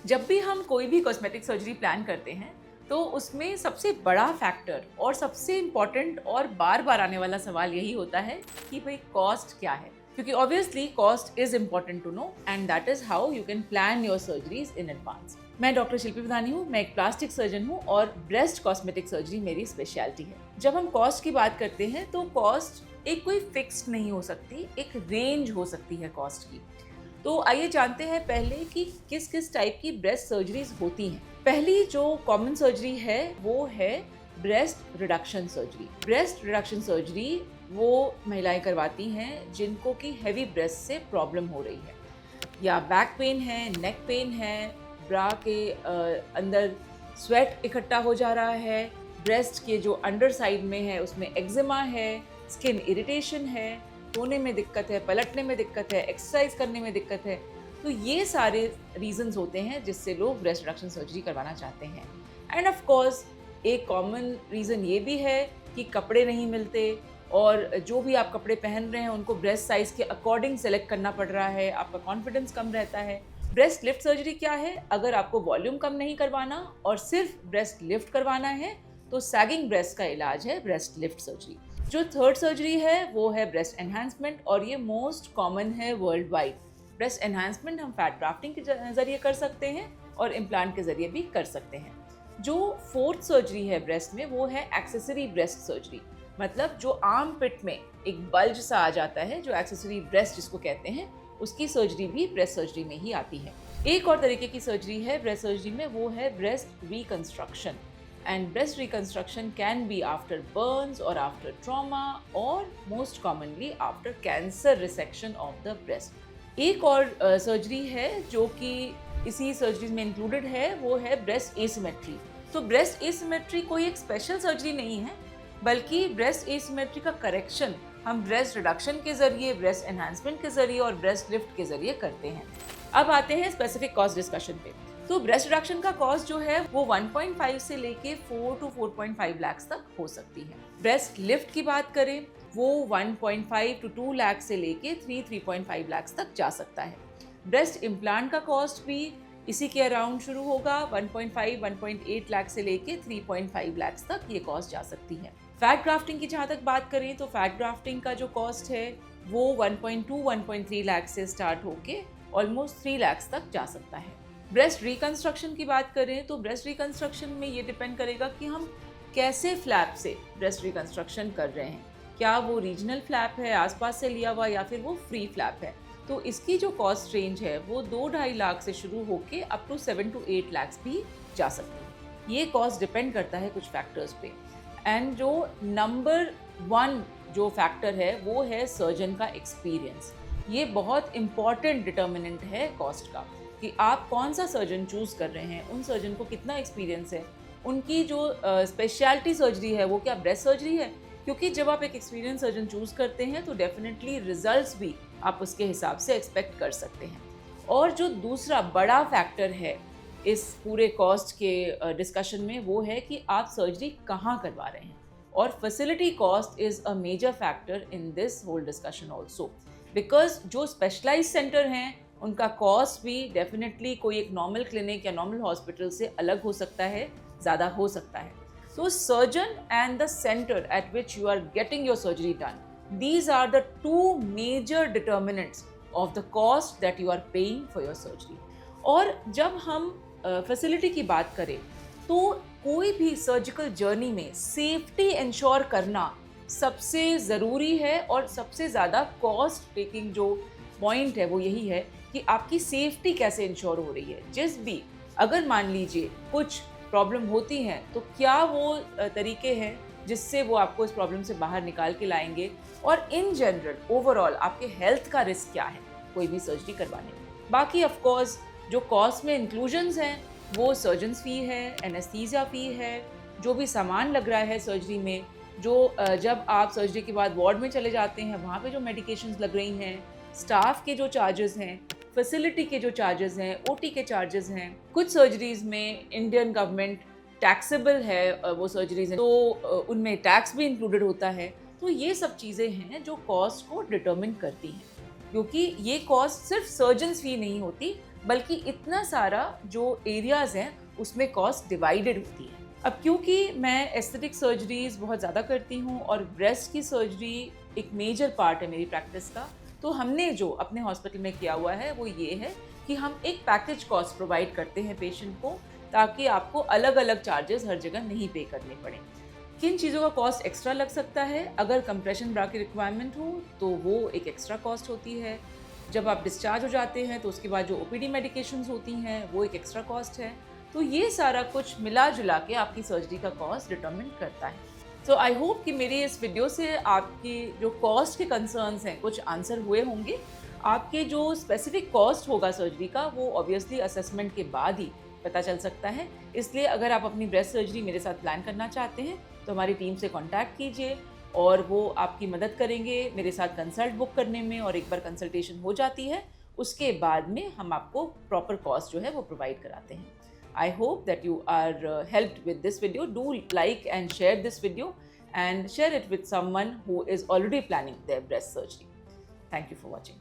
जब भी हम कोई भी कॉस्मेटिक सर्जरी प्लान करते हैं तो उसमें सबसे बड़ा फैक्टर और सबसे इम्पॉर्टेंट और बार बार आने वाला सवाल यही होता है कि भाई कॉस्ट क्या है, क्योंकि obviously cost is important to know and that is how you can plan your surgeries in advance. मैं डॉक्टर शिल्पी प्रधानी हूँ, मैं एक प्लास्टिक सर्जन हूँ और ब्रेस्ट कॉस्मेटिक सर्जरी मेरी स्पेशलिटी है। जब हम कॉस्ट की बात करते हैं तो कॉस्ट एक कोई फिक्स्ड नहीं हो सकती, एक रेंज हो सकती है कॉस्ट की। तो आइए जानते हैं पहले कि किस किस टाइप की ब्रेस्ट सर्जरीज होती हैं। पहली जो कॉमन सर्जरी है वो है breast reduction surgery. Breast reduction surgery वो महिलाएं करवाती हैं जिनको कि हैवी ब्रेस्ट से प्रॉब्लम हो रही है, या बैक पेन है, नेक पेन है, ब्रा के अंदर स्वेट इकट्ठा हो जा रहा है, ब्रेस्ट के जो अंडर साइड में है उसमें एक्जिमा है, स्किन इरिटेशन है, सोने में दिक्कत है, पलटने में दिक्कत है, एक्सरसाइज करने में दिक्कत है। तो ये सारे रीजंस होते हैं जिससे लोग ब्रेस्ट रिडक्शन सर्जरी करवाना चाहते हैं। एंड ऑफ कोर्स एक कॉमन रीज़न ये भी है कि कपड़े नहीं मिलते और जो भी आप कपड़े पहन रहे हैं उनको ब्रेस्ट साइज़ के अकॉर्डिंग सेलेक्ट करना पड़ रहा है, आपका कॉन्फिडेंस कम रहता है। ब्रेस्ट लिफ्ट सर्जरी क्या है? अगर आपको वॉल्यूम कम नहीं करवाना और सिर्फ ब्रेस्ट लिफ्ट करवाना है तो सैगिंग ब्रेस्ट का इलाज है ब्रेस्ट लिफ्ट सर्जरी। जो थर्ड सर्जरी है वो है ब्रेस्ट एनहांसमेंट और ये मोस्ट कॉमन है वर्ल्ड वाइड। ब्रेस्ट एनहांसमेंट हम फैट ग्राफ्टिंग के जरिए कर सकते हैं और इम्प्लांट के जरिए भी कर सकते हैं। जो फोर्थ सर्जरी है ब्रेस्ट में वो है एक्सेसरी ब्रेस्ट सर्जरी, मतलब जो आर्म पिट में एक बल्ज सा आ जाता है, जो एक्सेसरी ब्रेस्ट जिसको कहते हैं, उसकी सर्जरी भी ब्रेस्ट सर्जरी में ही आती है। एक और तरीके की सर्जरी है ब्रेस्ट सर्जरी में, वो है breast reconstruction. And breast reconstruction can be after burns or after trauma or most commonly after cancer resection of the breast. एक और सर्जरी है जो कि इसी सर्जरी में इंक्लूडेड है, वो है ब्रेस्ट एसिमेट्री। तो ब्रेस्ट एसिमेट्री कोई एक स्पेशल सर्जरी नहीं है, बल्कि ब्रेस्ट एसिमेट्री का करेक्शन हम ब्रेस्ट रिडक्शन के जरिए, ब्रेस्ट एनहांसमेंट के जरिए और ब्रेस्ट लिफ्ट के जरिए करते हैं। अब आते हैं स्पेसिफिक कॉस्ट डिस्कशन पे। तो ब्रेस्ट रिडक्शन का कॉस्ट जो है वो 1.5 से लेके 4 to 4.5 लाख तक हो सकती है। ब्रेस्ट लिफ्ट की बात करें वो 1.5 to 2 लाख से लेके 3.5 लाख तक जा सकता है। ब्रेस्ट इम्प्लांट का कॉस्ट भी इसी के अराउंड शुरू होगा, 1.8 लाख से लेके 3.5 लाख तक ये कॉस्ट जा सकती है। फैट ग्राफ्टिंग की जहाँ तक बात करें तो फैट ग्राफ्टिंग का जो कॉस्ट है वो 1.3 लाख से स्टार्ट होके ऑलमोस्ट 3 लाख तक जा सकता है। ब्रेस्ट रिकंस्ट्रक्शन की बात करें तो ब्रेस्ट रिकंस्ट्रक्शन में ये डिपेंड करेगा कि हम कैसे फ्लैप से ब्रेस्ट रिकंस्ट्रक्शन कर रहे हैं, क्या वो रीजनल फ्लैप है आसपास से लिया हुआ या फिर वो फ्री फ्लैप है। तो इसकी जो कॉस्ट रेंज है वो 2-2.5 लाख से शुरू होके अप टू 7 to 8 लाख भी जा सकती है। ये कॉस्ट डिपेंड करता है कुछ फैक्टर्स पे। एंड जो नंबर 1 जो फैक्टर है वो है सर्जन का एक्सपीरियंस। ये बहुत इंपॉर्टेंट डिटर्मिनेंट है कॉस्ट का, कि आप कौन सा सर्जन चूज़ कर रहे हैं, उन सर्जन को कितना एक्सपीरियंस है, उनकी जो स्पेशलिटी सर्जरी है वो क्या ब्रेस्ट सर्जरी है। क्योंकि जब आप एक एक्सपीरियंस सर्जन चूज़ करते हैं तो डेफिनेटली रिजल्ट्स भी आप उसके हिसाब से एक्सपेक्ट कर सकते हैं। और जो दूसरा बड़ा फैक्टर है इस पूरे कॉस्ट के डिस्कशन में वो है कि आप सर्जरी कहाँ करवा रहे हैं, और facility cost is a major factor in this whole discussion also, because जो स्पेशलाइज सेंटर हैं उनका कॉस्ट भी डेफिनेटली कोई एक नॉर्मल क्लिनिक या नॉर्मल हॉस्पिटल से अलग हो सकता है, ज़्यादा हो सकता है। So surgeon and the center at which you are getting your surgery done, these are the two major determinants of the cost that you are paying for your surgery. और जब हम फैसिलिटी की बात करें तो कोई भी सर्जिकल जर्नी में सेफ्टी इंश्योर करना सबसे ज़रूरी है, और सबसे ज़्यादा कॉस्ट टेकिंग जो पॉइंट है वो यही है कि आपकी सेफ्टी कैसे इंश्योर हो रही है। जिस भी अगर मान लीजिए कुछ प्रॉब्लम होती हैं तो क्या वो तरीके हैं जिससे वो आपको इस प्रॉब्लम से बाहर निकाल के लाएंगे, और इन जनरल ओवरऑल आपके हेल्थ का रिस्क क्या है कोई भी सर्जरी करवाने में। बाकी ऑफ कोर्स जो कॉस्ट में इंक्लूजन्स हैं वो सर्जन्स फ़ी है, एनेस्थीसिया फ़ी है, जो भी सामान लग रहा है सर्जरी में, जो जब आप सर्जरी के बाद वार्ड में चले जाते हैं वहाँ पे जो मेडिकेशंस लग रही हैं, स्टाफ के जो चार्जेस हैं, फैसिलिटी के जो चार्जेस हैं, ओटी के चार्जेस हैं। कुछ सर्जरीज़ में इंडियन गवर्नमेंट टैक्सेबल है वो सर्जरीज, तो उनमें टैक्स भी इंक्लूडेड होता है। तो ये सब चीज़ें हैं जो कॉस्ट को डिटरमिन करती हैं, क्योंकि ये कॉस्ट सिर्फ सर्जन्स फी नहीं होती बल्कि इतना सारा जो एरियाज़ हैं उसमें कॉस्ट डिवाइडेड होती है। अब क्योंकि मैं एस्थेटिक सर्जरीज बहुत ज़्यादा करती हूँ और ब्रेस्ट की सर्जरी एक मेजर पार्ट है मेरी प्रैक्टिस का, तो हमने जो अपने हॉस्पिटल में किया हुआ है वो ये है कि हम एक पैकेज कॉस्ट प्रोवाइड करते हैं पेशेंट को, ताकि आपको अलग अलग चार्जेस हर जगह नहीं पे करने पड़े। किन चीज़ों का कॉस्ट एक्स्ट्रा लग सकता है? अगर कंप्रेशन ब्रा की रिक्वायरमेंट हो तो वो एक एक्स्ट्रा कॉस्ट होती है। जब आप डिस्चार्ज हो जाते हैं तो उसके बाद जो ओपीडी मेडिकेशंस होती हैं वो एक एक्स्ट्रा कॉस्ट है। तो ये सारा कुछ मिला जुला के आपकी सर्जरी का कॉस्ट डिटरमिन करता है। सो आई होप कि मेरी इस वीडियो से आपकी जो कॉस्ट के कंसर्न्स हैं कुछ आंसर हुए होंगे। आपके जो स्पेसिफिक कॉस्ट होगा सर्जरी का वो ऑब्वियसली असेसमेंट के बाद ही पता चल सकता है। इसलिए अगर आप अपनी ब्रेस्ट सर्जरी मेरे साथ प्लान करना चाहते हैं तो हमारी टीम से कांटेक्ट कीजिए और वो आपकी मदद करेंगे मेरे साथ कंसल्ट बुक करने में। और एक बार कंसल्टेशन हो जाती है उसके बाद में हम आपको प्रॉपर कॉस्ट जो है वो प्रोवाइड कराते हैं। I hope that you are helped with this video. Do like and share this video and share it with someone who is already planning their breast surgery. Thank you for watching.